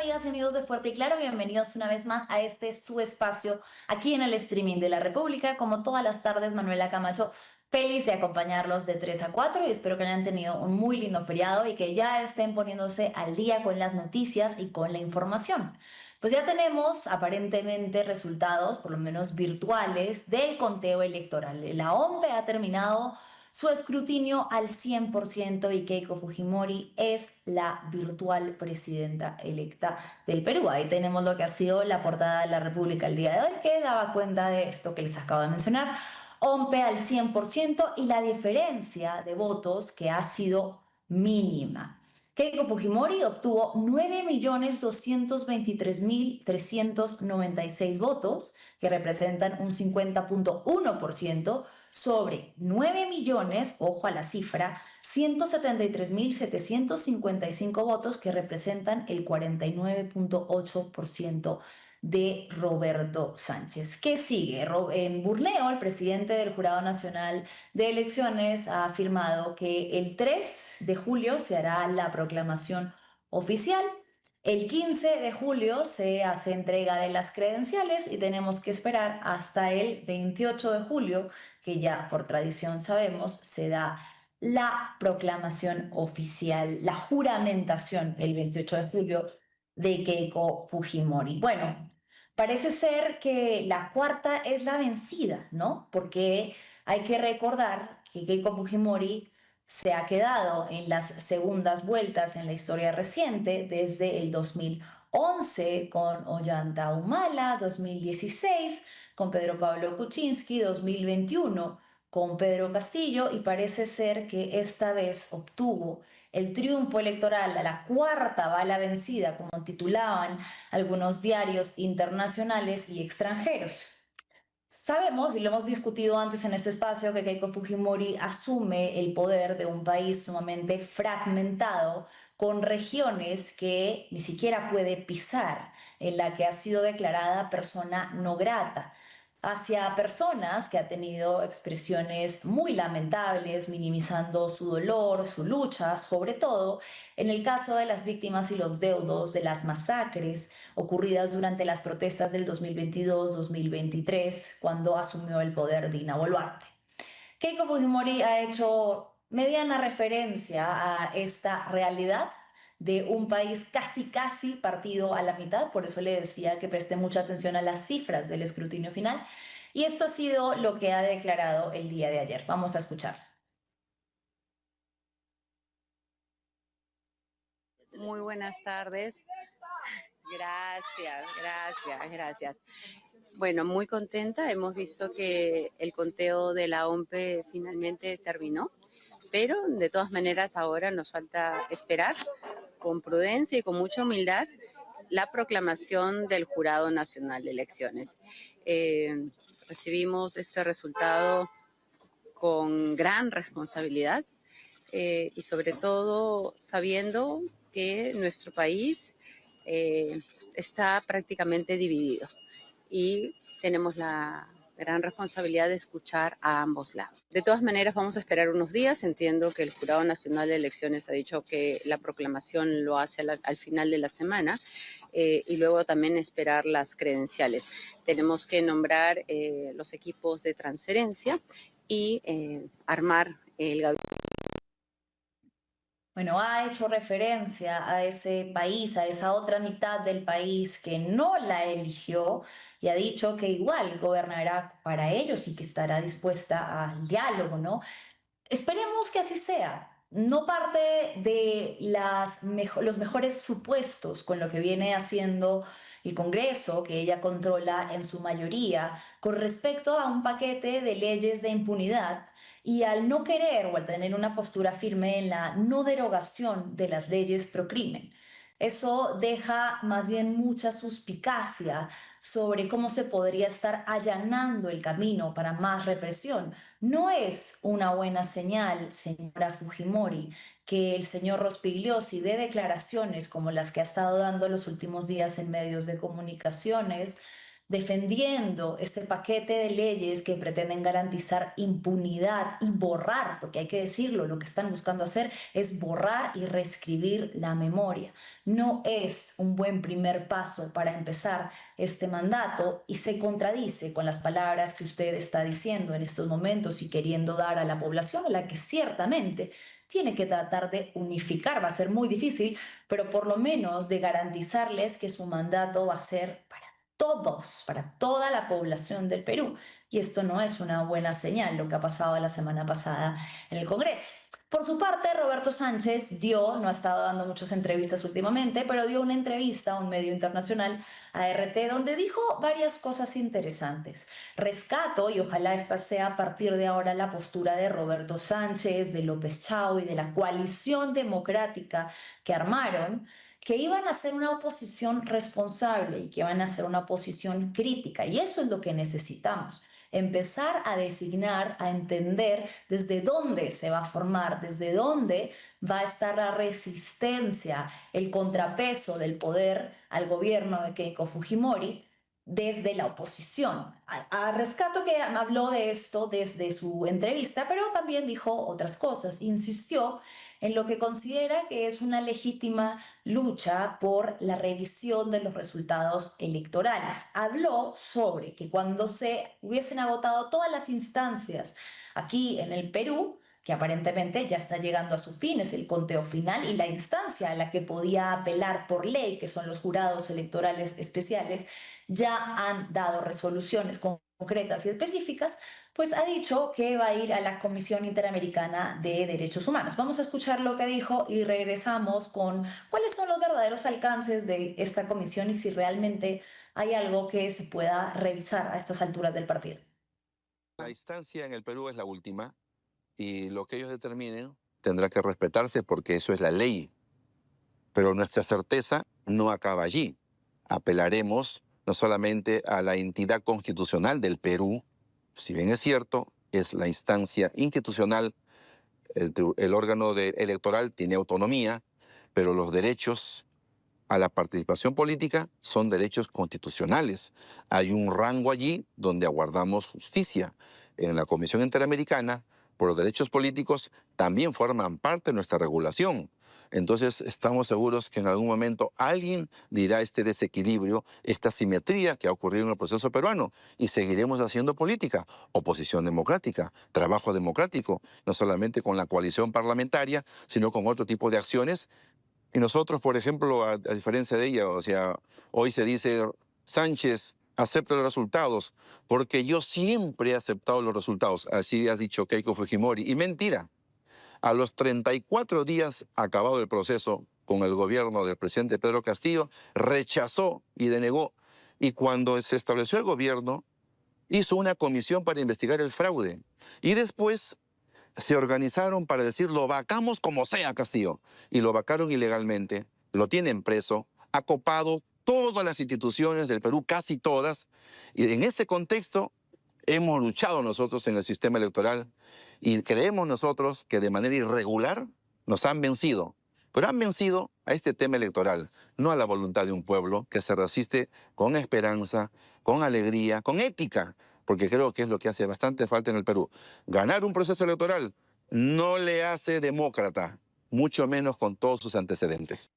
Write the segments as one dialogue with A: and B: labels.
A: amigas y amigos de Fuerte y Claro? Bienvenidos una vez más a este su espacio aquí en el streaming de la República. Como todas las tardes, Manuela Camacho, feliz de acompañarlos de 3 a 4 y espero que hayan tenido un muy lindo feriado y que ya estén poniéndose al día con las noticias y con la información. Pues ya tenemos aparentemente resultados, por lo menos virtuales, del conteo electoral. La OMPE ha terminado su escrutinio al 100% y Keiko Fujimori es la virtual presidenta electa del Perú. Ahí tenemos lo que ha sido la portada de la República el día de hoy, que daba cuenta de esto que les acabo de mencionar. OMPE al 100% y la diferencia de votos que ha sido mínima. Keiko Fujimori obtuvo 9.223.396 votos, que representan un 50.1%, sobre 9 millones, ojo a la cifra, 173.755 votos que representan el 49.8% de Roberto Sánchez. ¿Qué sigue? En Burneo, el presidente del Jurado Nacional de Elecciones ha afirmado que el 3 de julio se hará la proclamación oficial. El 15 de julio se hace entrega de las credenciales y tenemos que esperar hasta el 28 de julio, que ya por tradición sabemos se da la proclamación oficial, la juramentación el 28 de julio de Keiko Fujimori. Bueno, parece ser que la cuarta es la vencida, ¿no? Porque hay que recordar que Keiko Fujimori se ha quedado en las segundas vueltas en la historia reciente desde el 2011 con Ollanta Humala, 2016 con Pedro Pablo Kuczynski, 2021 con Pedro Castillo y parece ser que esta vez obtuvo el triunfo electoral, a la cuarta bala vencida, como titulaban algunos diarios internacionales y extranjeros. Sabemos, y lo hemos discutido antes en este espacio, que Keiko Fujimori asume el poder de un país sumamente fragmentado, con regiones que ni siquiera puede pisar, en la que ha sido declarada persona no grata, hacia personas que ha tenido expresiones muy lamentables, minimizando su dolor, su lucha, sobre todo en el caso de las víctimas y los deudos de las masacres ocurridas durante las protestas del 2022-2023, cuando asumió el poder Dina Boluarte. Keiko Fujimori ha hecho mediana referencia a esta realidad de un país casi partido a la mitad, por eso le decía que preste mucha atención a las cifras del escrutinio final, y esto ha sido lo que ha declarado el día de ayer. Vamos a escuchar.
B: Muy buenas tardes. Gracias. Bueno, muy contenta. Hemos visto que el conteo de la OMPE finalmente terminó, pero de todas maneras ahora nos falta esperar con prudencia y con mucha humildad la proclamación del Jurado Nacional de Elecciones. Recibimos este resultado con gran responsabilidad y sobre todo sabiendo que nuestro país está prácticamente dividido y tenemos la gran responsabilidad de escuchar a ambos lados. De todas maneras, vamos a esperar unos días. Entiendo que el Jurado Nacional de Elecciones ha dicho que la proclamación lo hace al final de la semana y luego también esperar las credenciales. Tenemos que nombrar los equipos de transferencia y armar el gabinete.
A: Bueno, ha hecho referencia a ese país, a esa otra mitad del país que no la eligió y ha dicho que igual gobernará para ellos y que estará dispuesta al diálogo, ¿no? Esperemos que así sea. No parte de los mejores supuestos con lo que viene haciendo el Congreso, que ella controla en su mayoría, con respecto a un paquete de leyes de impunidad y al no querer o al tener una postura firme en la no derogación de las leyes pro crimen. Eso deja más bien mucha suspicacia sobre cómo se podría estar allanando el camino para más represión. No es una buena señal, señora Fujimori, que el señor Rospigliosi dé declaraciones como las que ha estado dando los últimos días en medios de comunicaciones, defendiendo este paquete de leyes que pretenden garantizar impunidad y borrar, porque hay que decirlo, lo que están buscando hacer es borrar y reescribir la memoria. No es un buen primer paso para empezar este mandato y se contradice con las palabras que usted está diciendo en estos momentos y queriendo dar a la población, a la que ciertamente tiene que tratar de unificar. Va a ser muy difícil, pero por lo menos de garantizarles que su mandato va a ser para todos, para toda la población del Perú. Y esto no es una buena señal, lo que ha pasado la semana pasada en el Congreso. Por su parte, Roberto Sánchez no ha estado dando muchas entrevistas últimamente, pero dio una entrevista a un medio internacional, a RT, donde dijo varias cosas interesantes. Rescato, y ojalá esta sea a partir de ahora la postura de Roberto Sánchez, de López Chao y de la coalición democrática que armaron, que iban a ser una oposición responsable y que iban a ser una oposición crítica. Y eso es lo que necesitamos. Empezar a designar, a entender desde dónde se va a formar, desde dónde va a estar la resistencia, el contrapeso del poder al gobierno de Keiko Fujimori desde la oposición. A Rescato que habló de esto desde su entrevista, pero también dijo otras cosas. Insistió en lo que considera que es una legítima lucha por la revisión de los resultados electorales. Habló sobre que cuando se hubiesen agotado todas las instancias aquí en el Perú, que aparentemente ya está llegando a su fin, es el conteo final y la instancia a la que podía apelar por ley, que son los jurados electorales especiales, ya han dado resoluciones concretas y específicas, pues ha dicho que va a ir a la Comisión Interamericana de Derechos Humanos. Vamos a escuchar lo que dijo y regresamos con cuáles son los verdaderos alcances de esta comisión y si realmente hay algo que se pueda revisar a estas alturas del partido.
C: La instancia en el Perú es la última y lo que ellos determinen tendrá que respetarse porque eso es la ley. Pero nuestra certeza no acaba allí. Apelaremos no solamente a la entidad constitucional del Perú, si bien es cierto, es la instancia institucional, el órgano electoral tiene autonomía, pero los derechos a la participación política son derechos constitucionales. Hay un rango allí donde aguardamos justicia. En la Comisión Interamericana, por los derechos políticos, también forman parte de nuestra regulación. Entonces, estamos seguros que en algún momento alguien dirá este desequilibrio, esta asimetría que ha ocurrido en el proceso peruano y seguiremos haciendo política, oposición democrática, trabajo democrático, no solamente con la coalición parlamentaria, sino con otro tipo de acciones. Y nosotros, por ejemplo, a diferencia de ella, o sea, hoy se dice, Sánchez, acepta los resultados, porque yo siempre he aceptado los resultados, así ha dicho Keiko Fujimori. Y mentira, a los 34 días acabado el proceso con el gobierno del presidente Pedro Castillo, rechazó y denegó. Y cuando se estableció el gobierno, hizo una comisión para investigar el fraude. Y después se organizaron para decir, lo vacamos como sea, Castillo. Y lo vacaron ilegalmente, lo tienen preso, ha copado todas las instituciones del Perú, casi todas. Y en ese contexto hemos luchado nosotros en el sistema electoral y creemos nosotros que de manera irregular nos han vencido. Pero han vencido a este tema electoral, no a la voluntad de un pueblo que se resiste con esperanza, con alegría, con ética, porque creo que es lo que hace bastante falta en el Perú. Ganar un proceso electoral no le hace demócrata, mucho menos con todos sus antecedentes.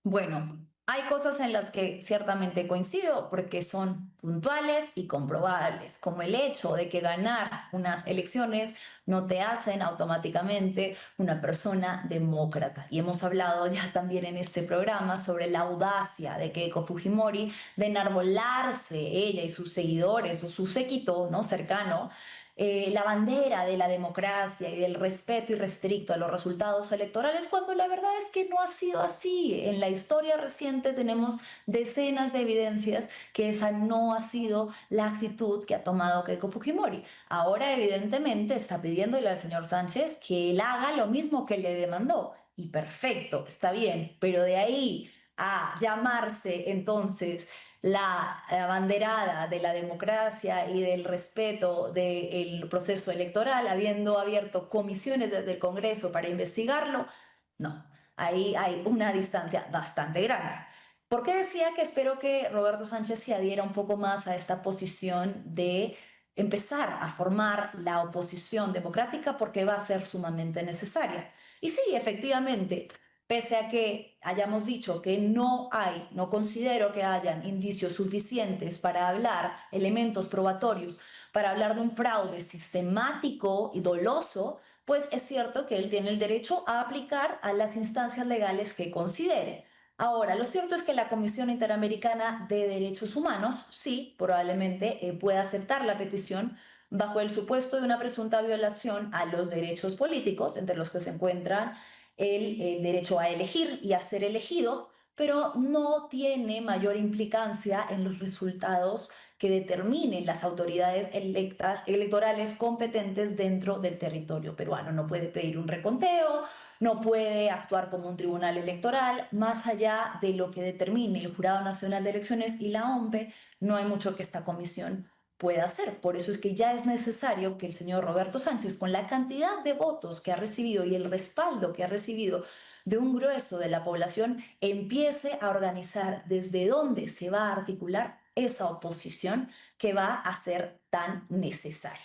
A: Bueno, hay cosas en las que ciertamente coincido porque son puntuales y comprobables, como el hecho de que ganar unas elecciones no te hacen automáticamente una persona demócrata. Y hemos hablado ya también en este programa sobre la audacia de Keiko Fujimori de enarbolarse ella y sus seguidores o su séquito, ¿no?, cercano, la bandera de la democracia y del respeto irrestricto a los resultados electorales, cuando la verdad es que no ha sido así. En la historia reciente tenemos decenas de evidencias que esa no ha sido la actitud que ha tomado Keiko Fujimori. Ahora, evidentemente, está pidiéndole al señor Sánchez que él haga lo mismo que le demandó. Y perfecto, está bien, pero de ahí a llamarse entonces la abanderada de la democracia y del respeto del proceso electoral, habiendo abierto comisiones desde el Congreso para investigarlo, no, ahí hay una distancia bastante grande. ¿Por qué decía que espero que Roberto Sánchez se adhiera un poco más a esta posición de empezar a formar la oposición democrática? Porque va a ser sumamente necesaria. Y sí, efectivamente, pese a que hayamos dicho que no considero que hayan indicios suficientes para hablar, elementos probatorios, para hablar de un fraude sistemático y doloso, pues es cierto que él tiene el derecho a aplicar a las instancias legales que considere. Ahora, lo cierto es que la Comisión Interamericana de Derechos Humanos, sí, probablemente pueda aceptar la petición bajo el supuesto de una presunta violación a los derechos políticos, entre los que se encuentran el derecho a elegir y a ser elegido, pero no tiene mayor implicancia en los resultados que determinen las autoridades electorales competentes dentro del territorio peruano. No puede pedir un reconteo, no puede actuar como un tribunal electoral, más allá de lo que determine el Jurado Nacional de Elecciones y la OMPE, no hay mucho que esta comisión pueda hacer. Por eso es que ya es necesario que el señor Roberto Sánchez, con la cantidad de votos que ha recibido y el respaldo que ha recibido de un grueso de la población, empiece a organizar desde dónde se va a articular esa oposición que va a ser tan necesaria.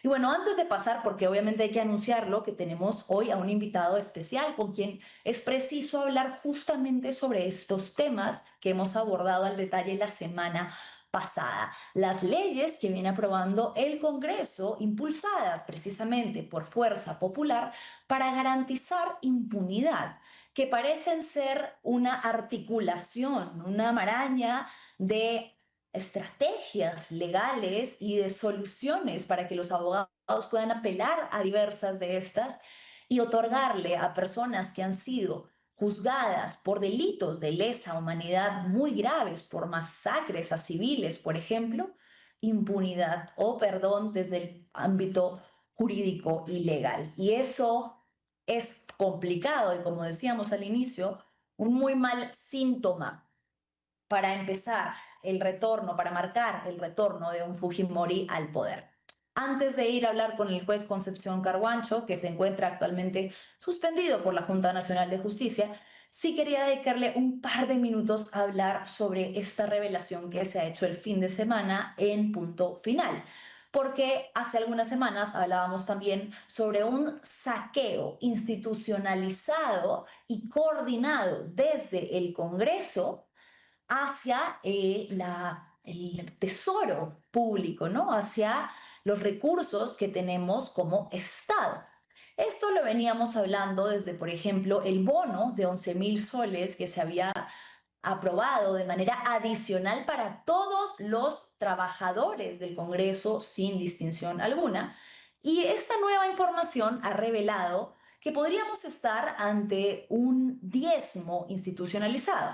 A: Y bueno, antes de pasar, porque obviamente hay que anunciarlo, que tenemos hoy a un invitado especial con quien es preciso hablar justamente sobre estos temas que hemos abordado al detalle la semana pasada. Las leyes que viene aprobando el Congreso, impulsadas precisamente por Fuerza Popular para garantizar impunidad, que parecen ser una articulación, una maraña de estrategias legales y de soluciones para que los abogados puedan apelar a diversas de estas y otorgarle a personas que han sido juzgadas por delitos de lesa humanidad muy graves, por masacres a civiles, por ejemplo, impunidad o perdón desde el ámbito jurídico y legal. Y eso es complicado y, como decíamos al inicio, un muy mal síntoma para empezar el retorno, para marcar el retorno de un Fujimori al poder. Antes de ir a hablar con el juez Concepción Carguancho, que se encuentra actualmente suspendido por la Junta Nacional de Justicia, sí quería dedicarle un par de minutos a hablar sobre esta revelación que se ha hecho el fin de semana en Punto Final. Porque hace algunas semanas hablábamos también sobre un saqueo institucionalizado y coordinado desde el Congreso hacia el tesoro público, ¿no? Hacia los recursos que tenemos como Estado. Esto lo veníamos hablando desde, por ejemplo, el bono de 11.000 soles que se había aprobado de manera adicional para todos los trabajadores del Congreso sin distinción alguna. Y esta nueva información ha revelado que podríamos estar ante un diezmo institucionalizado,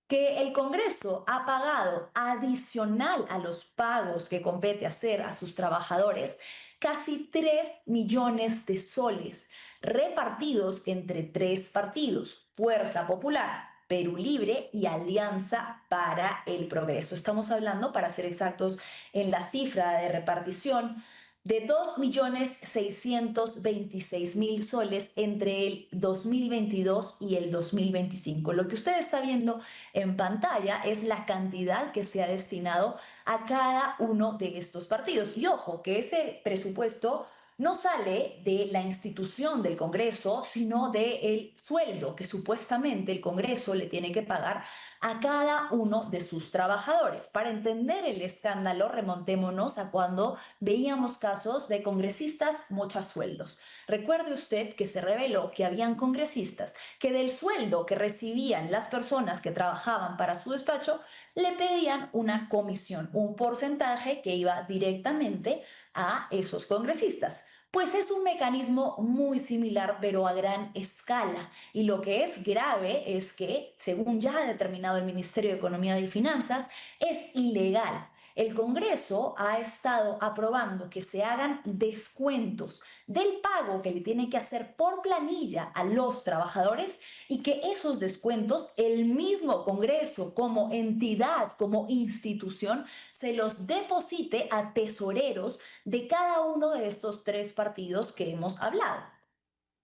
A: que el Congreso ha pagado adicional a los pagos que compete hacer a sus trabajadores casi 3 millones de soles repartidos entre tres partidos: Fuerza Popular, Perú Libre y Alianza para el Progreso. Estamos hablando, para ser exactos, en la cifra de repartición de 2.626.000 soles entre el 2022 y el 2025. Lo que usted está viendo en pantalla es la cantidad que se ha destinado a cada uno de estos partidos. Y ojo, que ese presupuesto no sale de la institución del Congreso, sino del sueldo que supuestamente el Congreso le tiene que pagar a cada uno de sus trabajadores. Para entender el escándalo, remontémonos a cuando veíamos casos de congresistas mochasueldos. Recuerde usted que se reveló que habían congresistas que del sueldo que recibían las personas que trabajaban para su despacho le pedían una comisión, un porcentaje que iba directamente a esos congresistas. Pues es un mecanismo muy similar, pero a gran escala. Y lo que es grave es que, según ya ha determinado el Ministerio de Economía y Finanzas, es ilegal. El Congreso ha estado aprobando que se hagan descuentos del pago que le tiene que hacer por planilla a los trabajadores, y que esos descuentos el mismo Congreso, como entidad, como institución, se los deposite a tesoreros de cada uno de estos tres partidos que hemos hablado.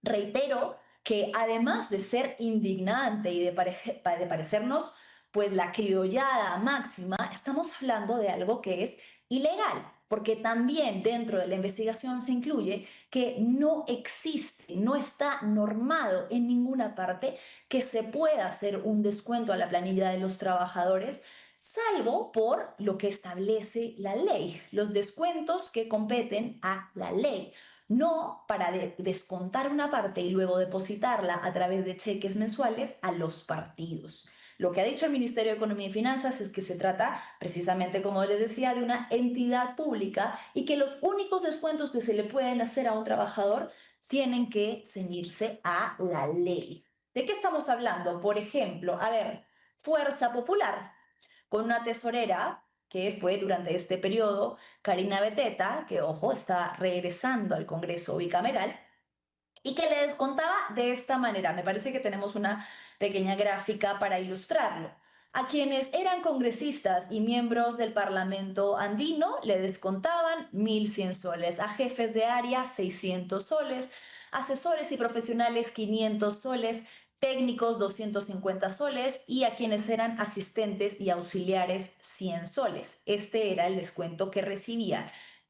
A: Reitero que, además de ser indignante y de parecernos pues la criollada máxima, estamos hablando de algo que es ilegal, porque también dentro de la investigación se incluye que no existe, no está normado en ninguna parte que se pueda hacer un descuento a la planilla de los trabajadores, salvo por lo que establece la ley, los descuentos que competen a la ley, no para descontar una parte y luego depositarla a través de cheques mensuales a los partidos. Lo que ha dicho el Ministerio de Economía y Finanzas es que se trata precisamente, como les decía, de una entidad pública y que los únicos descuentos que se le pueden hacer a un trabajador tienen que ceñirse a la ley. ¿De qué estamos hablando? Por ejemplo, a ver, Fuerza Popular, con una tesorera que fue durante este periodo Karina Beteta, que ojo, está regresando al Congreso bicameral, y que le descontaba de esta manera. Me parece que tenemos una pequeña gráfica para ilustrarlo. A quienes eran congresistas y miembros del Parlamento andino le descontaban 1.100 soles, a jefes de área 600 soles, asesores y profesionales 500 soles, técnicos 250 soles y a quienes eran asistentes y auxiliares 100 soles. Este era el descuento que recibían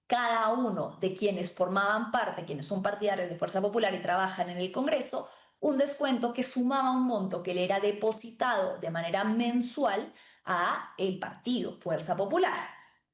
A: cada uno de quienes formaban parte, quienes son partidarios de Fuerza Popular y trabajan en el Congreso, un descuento que sumaba un monto que le era depositado de manera mensual a el partido Fuerza Popular.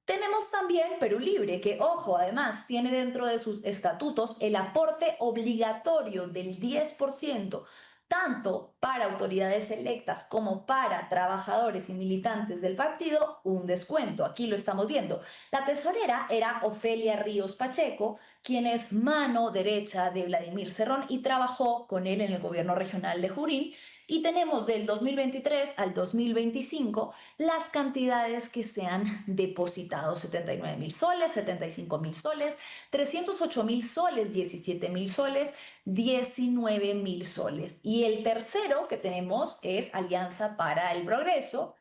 A: Tenemos también Perú Libre, que, ojo, además tiene dentro de sus estatutos el aporte obligatorio del 10%, tanto para autoridades electas como para trabajadores y militantes del partido, un descuento. Aquí lo estamos viendo. La tesorera era Ofelia Ríos Pacheco, quien es mano derecha de Vladimir Cerrón y trabajó con él en el gobierno regional de Junín. Y tenemos del 2023 al 2025 las cantidades que se han depositado: 79.000 soles, 75.000 soles, 308.000 soles, 17.000 soles, 19.000 soles. Y el tercero que tenemos es Alianza para el Progreso,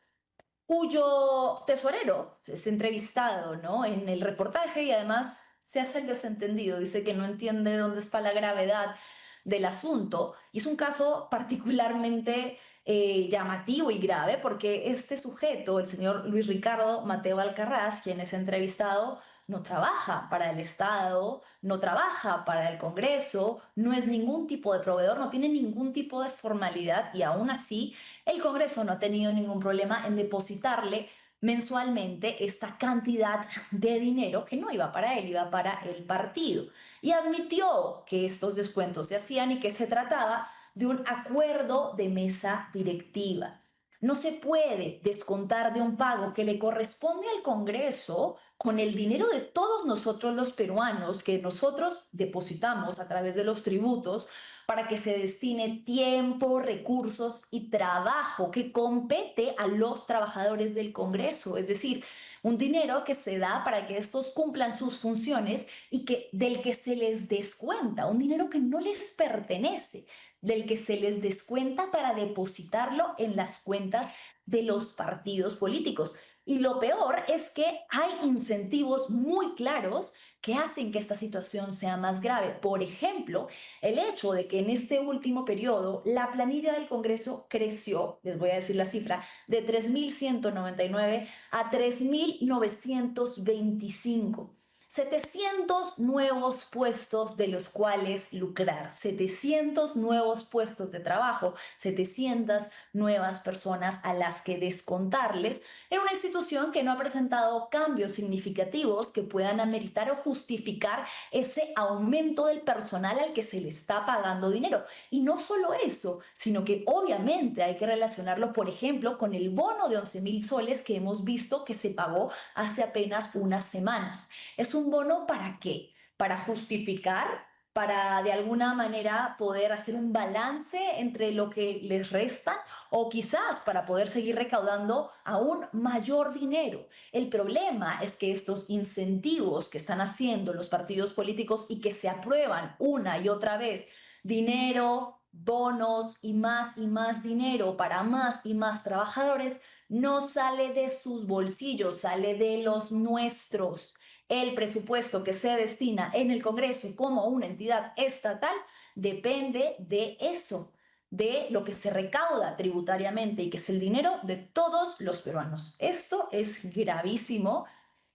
A: cuyo tesorero es entrevistado, ¿no?, en el reportaje y además se hace el desentendido, dice que no entiende dónde está la gravedad del asunto y es un caso particularmente llamativo y grave porque este sujeto, el señor Luis Ricardo Mateo Alcarraz, quien es entrevistado, no trabaja para el Estado, no trabaja para el Congreso, no es ningún tipo de proveedor, no tiene ningún tipo de formalidad y aún así el Congreso no ha tenido ningún problema en depositarle mensualmente esta cantidad de dinero que no iba para él, iba para el partido. Y admitió que estos descuentos se hacían y que se trataba de un acuerdo de mesa directiva. No se puede descontar de un pago que le corresponde al Congreso con el dinero de todos nosotros los peruanos que nosotros depositamos a través de los tributos para que se destine tiempo, recursos y trabajo que compete a los trabajadores del Congreso, es decir, un dinero que se da para que estos cumplan sus funciones y del que se les descuenta, un dinero que no les pertenece, del que se les descuenta para depositarlo en las cuentas de los partidos políticos. Y lo peor es que hay incentivos muy claros que hacen que esta situación sea más grave. Por ejemplo, el hecho de que en este último periodo la planilla del Congreso creció, les voy a decir la cifra, de 3.199 a 3.925. 700 nuevos puestos de los cuales lucrar, 700 nuevos puestos de trabajo, 700 nuevas personas a las que descontarles en una institución que no ha presentado cambios significativos que puedan ameritar o justificar ese aumento del personal al que se le está pagando dinero. Y no solo eso, sino que obviamente hay que relacionarlo, por ejemplo, con el bono de 11.000 soles que hemos visto que se pagó hace apenas unas semanas. ¿Es un bono para qué? Para justificar, para de alguna manera poder hacer un balance entre lo que les resta o quizás para poder seguir recaudando aún mayor dinero. El problema es que estos incentivos que están haciendo los partidos políticos y que se aprueban una y otra vez, dinero, bonos y más dinero para más y más trabajadores, no sale de sus bolsillos, sale de los nuestros. El presupuesto que se destina en el Congreso como una entidad estatal depende de eso, de lo que se recauda tributariamente y que es el dinero de todos los peruanos. Esto es gravísimo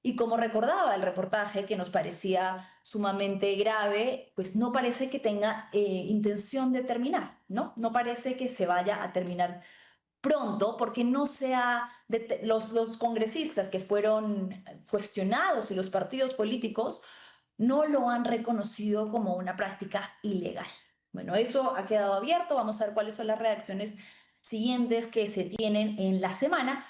A: y como recordaba el reportaje, que nos parecía sumamente grave, pues no parece que tenga intención de terminar, ¿no? No parece que se vaya a terminar pronto, porque no sea los congresistas que fueron cuestionados y los partidos políticos no lo han reconocido como una práctica ilegal. Bueno, eso ha quedado abierto. Vamos a ver cuáles son las reacciones siguientes que se tienen en la semana.